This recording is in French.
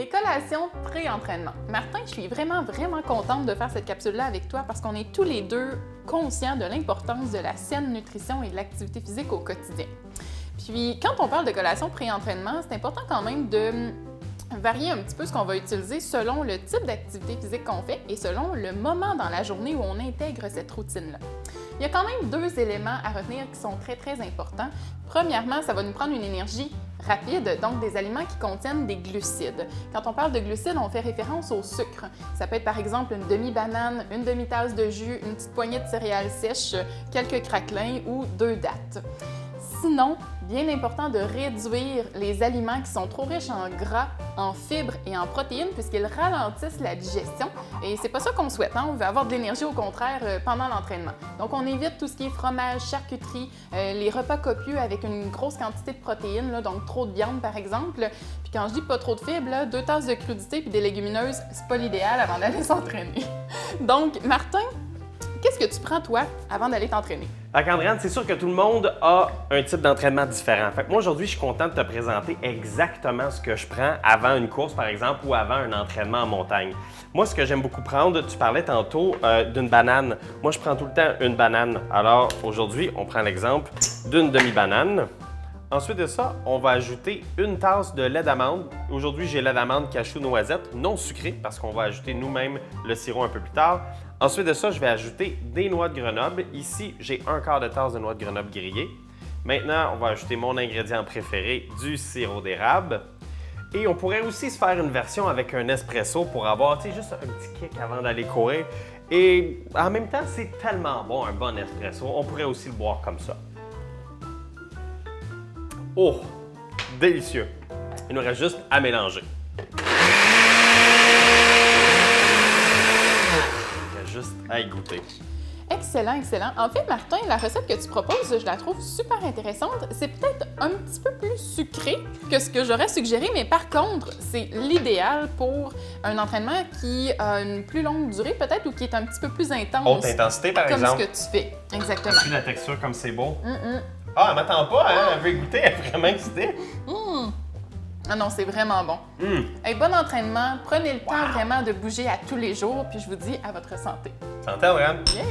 Les collations pré-entraînement. Martin, je suis vraiment contente de faire cette capsule-là avec toi parce qu'on est tous les deux conscients de l'importance de la saine nutrition et de l'activité physique au quotidien. Puis, quand on parle de collations pré-entraînement, c'est important quand même de varier un petit peu ce qu'on va utiliser selon le type d'activité physique qu'on fait et selon le moment dans la journée où on intègre cette routine-là. Il y a quand même deux éléments à retenir qui sont très importants. Premièrement, ça va nous prendre une énergie rapide, donc des aliments qui contiennent des glucides. Quand on parle de glucides, on fait référence au sucre. Ça peut être par exemple une demi-banane, une demi-tasse de jus, une petite poignée de céréales sèches, quelques craquelins ou 2 dattes. Sinon, bien important de réduire les aliments qui sont trop riches en gras, en fibres et en protéines puisqu'ils ralentissent la digestion. Et c'est pas ça qu'on souhaite, hein? On veut avoir de l'énergie au contraire pendant l'entraînement. Donc on évite tout ce qui est fromage, charcuterie, les repas copieux avec une grosse quantité de protéines, là, donc trop de viande par exemple. Puis quand je dis pas trop de fibres, là, 2 tasses de crudités puis des légumineuses, c'est pas l'idéal avant d'aller s'entraîner. Donc Martin, qu'est-ce que tu prends toi avant d'aller t'entraîner? Andréane, c'est sûr que tout le monde a un type d'entraînement différent. Fait que moi, aujourd'hui, je suis content de te présenter exactement ce que je prends avant une course, par exemple, ou avant un entraînement en montagne. Moi, ce que j'aime beaucoup prendre, tu parlais tantôt d'une banane. Moi, je prends tout le temps une banane. Alors, aujourd'hui, on prend l'exemple d'une demi-banane. Ensuite de ça, on va ajouter une tasse de lait d'amande. Aujourd'hui, j'ai lait d'amande cachou noisette, non sucré, parce qu'on va ajouter nous-mêmes le sirop un peu plus tard. Ensuite de ça, je vais ajouter des noix de Grenoble. Ici, j'ai un quart de tasse de noix de Grenoble grillées. Maintenant, on va ajouter mon ingrédient préféré, du sirop d'érable. Et on pourrait aussi se faire une version avec un espresso pour avoir, juste un petit kick avant d'aller courir. Et en même temps, c'est tellement bon, un bon espresso. On pourrait aussi le boire comme ça. Oh, délicieux! Il nous reste juste à mélanger. Juste à y goûter. Excellent, excellent. En fait, Martin, la recette que tu proposes, je la trouve super intéressante. C'est peut-être un petit peu plus sucré que ce que j'aurais suggéré, mais par contre, c'est l'idéal pour un entraînement qui a une plus longue durée peut-être ou qui est un petit peu plus intense. Haute intensité, par exemple. Comme ce que tu fais. Exactement. Tu la texture comme c'est beau. Ah, elle m'attend pas, hein? Elle veut goûter, elle est vraiment excitée. Ah non, c'est vraiment bon. Hey, bon entraînement. Prenez le temps vraiment de bouger à tous les jours, puis je vous dis à votre santé. Santé, Andréane. Yeah!